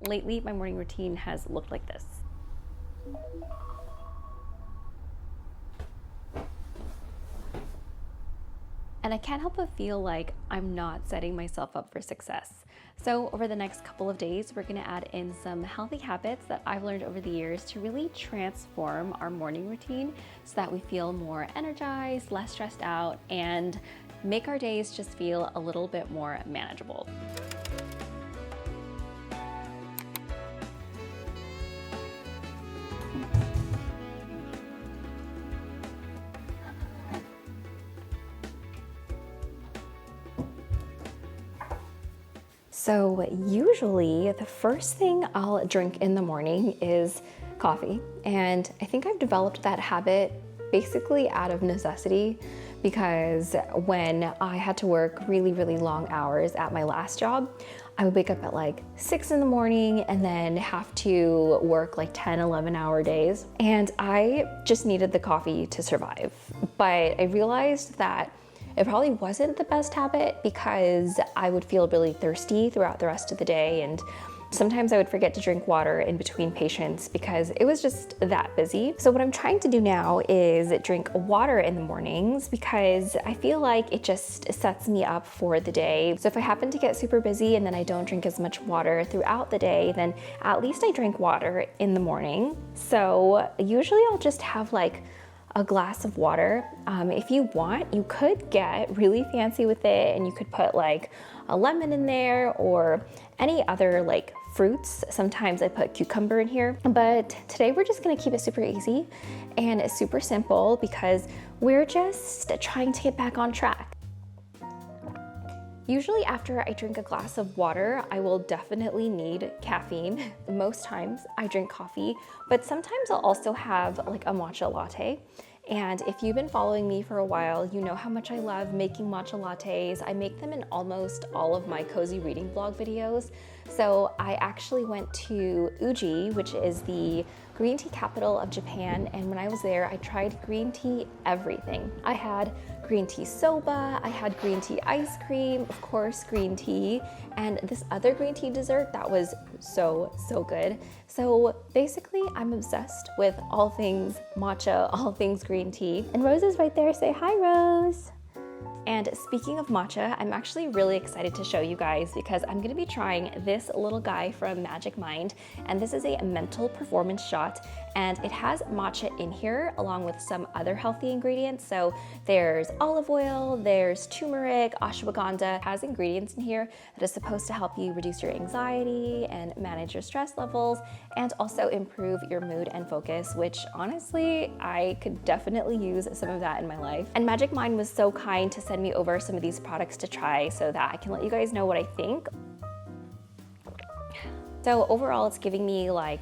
Lately, my morning routine has looked like this. And I can't help but feel like I'm not setting myself up for success. So over the next couple of days, we're gonna add in some healthy habits that I've learned over the years to really transform our morning routine so that we feel more energized, less stressed out, and make our days just feel a little bit more manageable. So usually the first thing I'll drink in the morning is coffee. And I think I've developed that habit basically out of necessity because when I had to work really, really long hours at my last job, I would wake up at like 6 in the morning and then have to work like 10, 11-hour days. And I just needed the coffee to survive. But I realized that it probably wasn't the best habit because I would feel really thirsty throughout the rest of the day, and sometimes I would forget to drink water in between patients because it was just that busy. So what I'm trying to do now is drink water in the mornings because I feel like it just sets me up for the day. So if I happen to get super busy and then I don't drink as much water throughout the day, then at least I drink water in the morning. So usually I'll just have like a glass of water. If you want, you could get really fancy with it and you could put like a lemon in there or any other like fruits. Sometimes I put cucumber in here, but today we're just gonna keep it super easy and super simple because we're just trying to get back on track. Usually after I drink a glass of water, I will definitely need caffeine. Most times I drink coffee, but sometimes I'll also have like a matcha latte. And if you've been following me for a while, you know how much I love making matcha lattes. I make them in almost all of my cozy reading blog videos. So I actually went to Uji, which is the green tea capital of Japan. And when I was there, I tried green tea everything. I had green tea soba, I had green tea ice cream, of course, green tea, and this other green tea dessert that was so good. So basically, I'm obsessed with all things matcha, all things green tea. And Rose is right there. Say hi, Rose. And speaking of matcha, I'm actually really excited to show you guys because I'm gonna be trying this little guy from Magic Mind, and this is a mental performance shot, and it has matcha in here along with some other healthy ingredients. So there's olive oil, there's turmeric, ashwagandha. It has ingredients in here that is supposed to help you reduce your anxiety and manage your stress levels and also improve your mood and focus, which honestly, I could definitely use some of that in my life. And Magic Mind was so kind to send me over some of these products to try so that I can let you guys know what I think. So overall, it's giving me like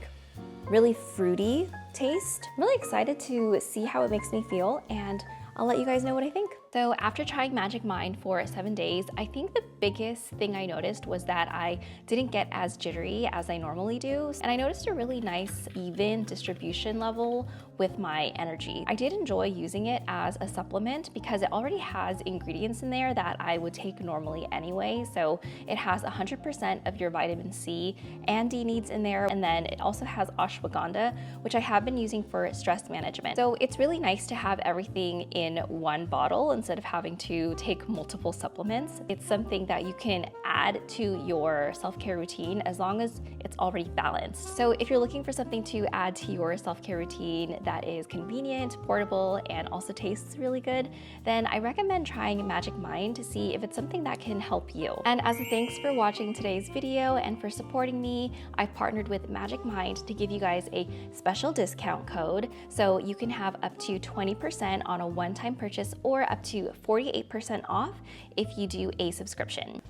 really fruity taste. I'm really excited to see how it makes me feel, and I'll let you guys know what I think. So after trying Magic Mind for 7 days, I think the biggest thing I noticed was that I didn't get as jittery as I normally do. And I noticed a really nice, even distribution level with my energy. I did enjoy using it as a supplement because it already has ingredients in there that I would take normally anyway. So it has 100% of your vitamin C and D needs in there. And then it also has ashwagandha, which I have been using for stress management. So it's really nice to have everything in one bottle instead of having to take multiple supplements. It's something that you can add to your self-care routine as long as it's already balanced. So if you're looking for something to add to your self-care routine that is convenient, portable, and also tastes really good, then I recommend trying Magic Mind to see if it's something that can help you. And as a thanks for watching today's video and for supporting me, I've partnered with Magic Mind to give you guys a special discount code so you can have up to 20% on a one-time purchase or up to 48% off if you do a subscription.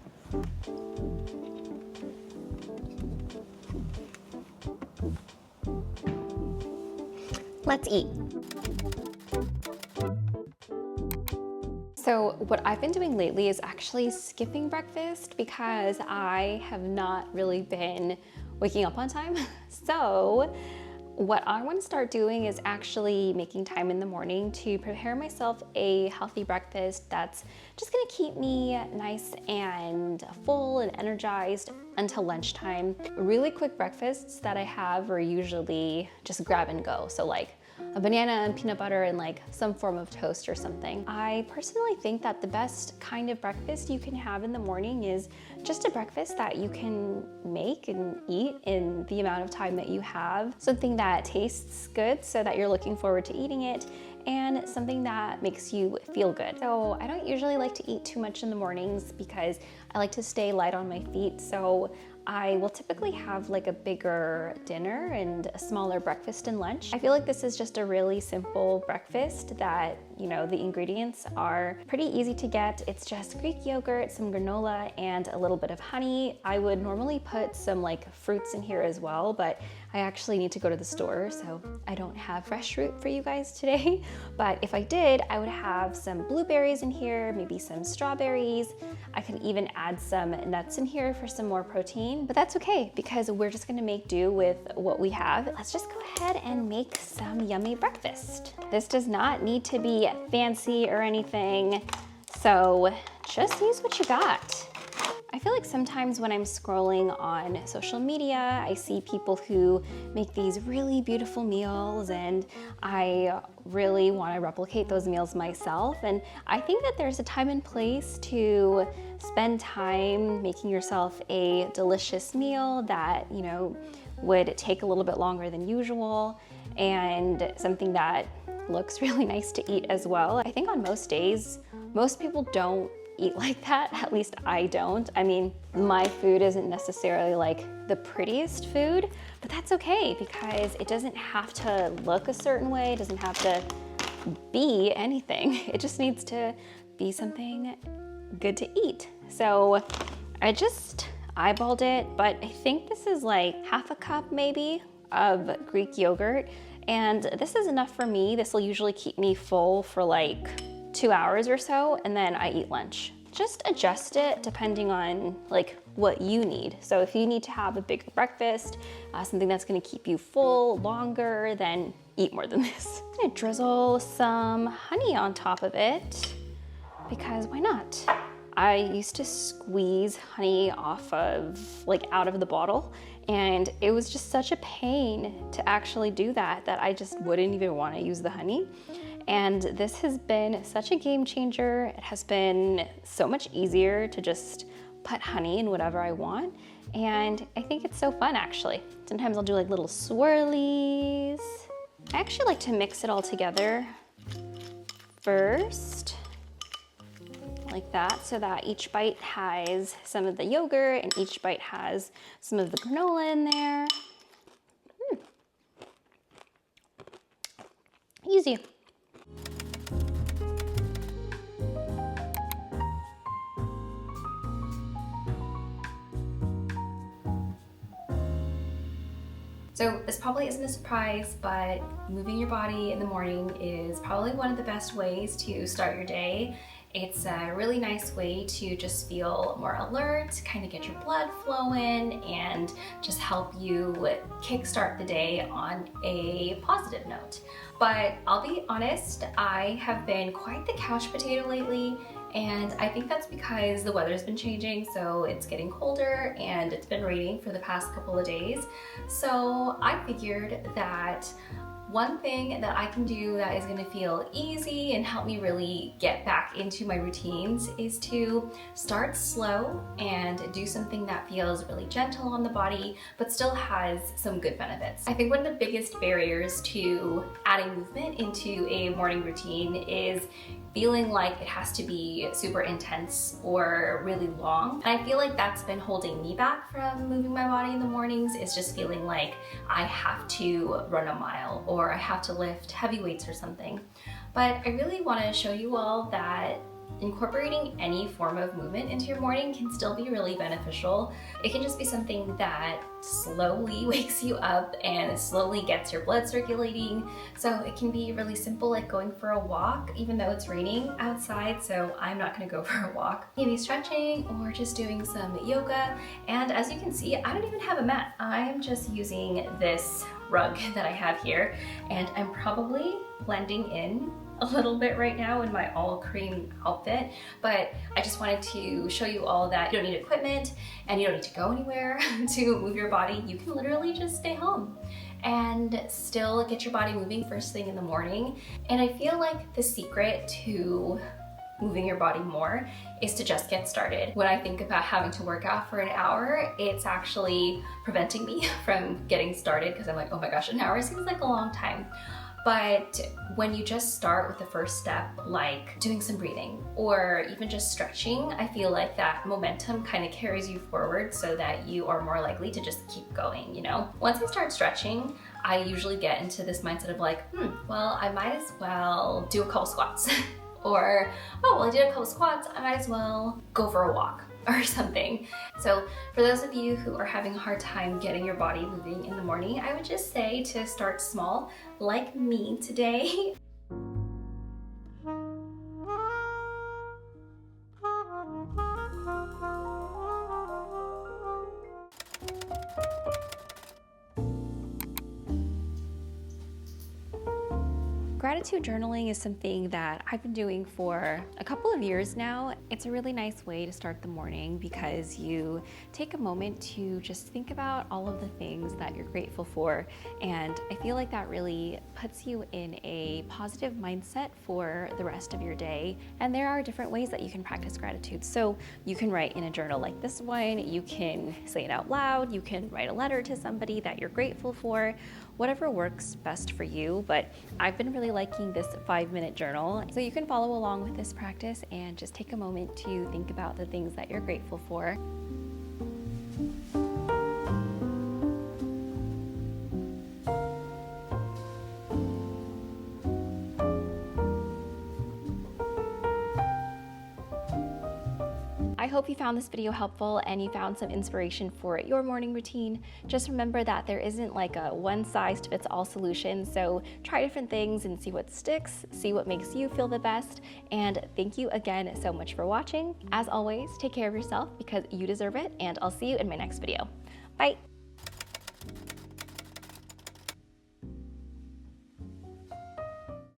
Let's eat. So what I've been doing lately is actually skipping breakfast because I have not really been waking up on time. So What I want to start doing is actually making time in the morning to prepare myself a healthy breakfast that's just going to keep me nice and full and energized until lunchtime. Really quick breakfasts that I have are usually just grab and go. So like a banana and peanut butter and like some form of toast or something. I personally think that the best kind of breakfast you can have in the morning is just a breakfast that you can make and eat in the amount of time that you have. Something that tastes good so that you're looking forward to eating it, and something that makes you feel good. So I don't usually like to eat too much in the mornings because I like to stay light on my feet. So I will typically have like a bigger dinner and a smaller breakfast and lunch. I feel like this is just a really simple breakfast that, you know, the ingredients are pretty easy to get. It's just Greek yogurt, some granola, and a little bit of honey. I would normally put some like fruits in here as well, but I actually need to go to the store, so I don't have fresh fruit for you guys today. But if I did, I would have some blueberries in here, maybe some strawberries. I could even add some nuts in here for some more protein, but that's okay because we're just gonna make do with what we have. Let's just go ahead and make some yummy breakfast. This does not need to be fancy or anything, so just use what you got. I feel like sometimes when I'm scrolling on social media, I see people who make these really beautiful meals, and I really want to replicate those meals myself. And I think that there's a time and place to spend time making yourself a delicious meal that, you know, would take a little bit longer than usual, and something that looks really nice to eat as well. I think on most days, most people don't eat like that, at least I don't. I mean, my food isn't necessarily like the prettiest food, but that's okay because it doesn't have to look a certain way, it doesn't have to be anything. It just needs to be something good to eat. So I just eyeballed it, but I think this is like half a cup maybe of Greek yogurt, and this is enough for me. This will usually keep me full for like 2 hours or so, and then I eat lunch. Just adjust it depending on like what you need. So if you need to have a bigger breakfast, something that's gonna keep you full longer, then eat more than this. I'm gonna drizzle some honey on top of it because why not? I used to squeeze honey off of, like out of the bottle, and it was just such a pain to actually do that I just wouldn't even wanna use the honey. And this has been such a game changer. It has been so much easier to just put honey in whatever I want. And I think it's so fun actually. Sometimes I'll do like little swirlies. I actually like to mix it all together first, like that, so that each bite has some of the yogurt and each bite has some of the granola in there. Easy. So this probably isn't a surprise, but moving your body in the morning is probably one of the best ways to start your day. It's a really nice way to just feel more alert, kind of get your blood flowing, and just help you kickstart the day on a positive note. But I'll be honest, I have been quite the couch potato lately, and I think that's because the weather's been changing, so it's getting colder and it's been raining for the past couple of days. So I figured that one thing that I can do that is going to feel easy and help me really get back into my routines is to start slow and do something that feels really gentle on the body but still has some good benefits. I think one of the biggest barriers to adding movement into a morning routine is feeling like it has to be super intense or really long. And I feel like that's been holding me back from moving my body in the mornings, is just feeling like I have to run a mile or I have to lift heavy weights or something. But I really want to show you all that incorporating any form of movement into your morning can still be really beneficial. It can just be something that slowly wakes you up and slowly gets your blood circulating. So it can be really simple, like going for a walk, even though it's raining outside, so I'm not gonna go for a walk. Maybe stretching or just doing some yoga. And as you can see, I don't even have a mat. I'm just using this rug that I have here, and I'm probably blending in a little bit right now in my all cream outfit, but I just wanted to show you all that you don't need equipment and you don't need to go anywhere to move your body. You can literally just stay home and still get your body moving first thing in the morning. And I feel like the secret to moving your body more is to just get started. When I think about having to work out for an hour, it's actually preventing me from getting started because I'm like, oh my gosh, an hour seems like a long time. But when you just start with the first step, like doing some breathing or even just stretching, I feel like that momentum kind of carries you forward so that you are more likely to just keep going, you know? Once I start stretching, I usually get into this mindset of like, well, I might as well do a couple squats. Or, oh, well, I did a couple squats, I might as well go for a walk or something. So for those of you who are having a hard time getting your body moving in the morning, I would just say to start small, like me today. Gratitude journaling is something that I've been doing for a couple of years now. It's a really nice way to start the morning because you take a moment to just think about all of the things that you're grateful for. And I feel like that really puts you in a positive mindset for the rest of your day. And there are different ways that you can practice gratitude. So you can write in a journal like this one, you can say it out loud, you can write a letter to somebody that you're grateful for, whatever works best for you. But I've been really liking this 5-minute journal. So you can follow along with this practice and just take a moment to think about the things that you're grateful for. I hope you found this video helpful and you found some inspiration for your morning routine. Just remember that there isn't like a one-size-fits-all solution, so try different things and see what sticks, see what makes you feel the best, and thank you again so much for watching. As always, take care of yourself because you deserve it, and I'll see you in my next video. Bye!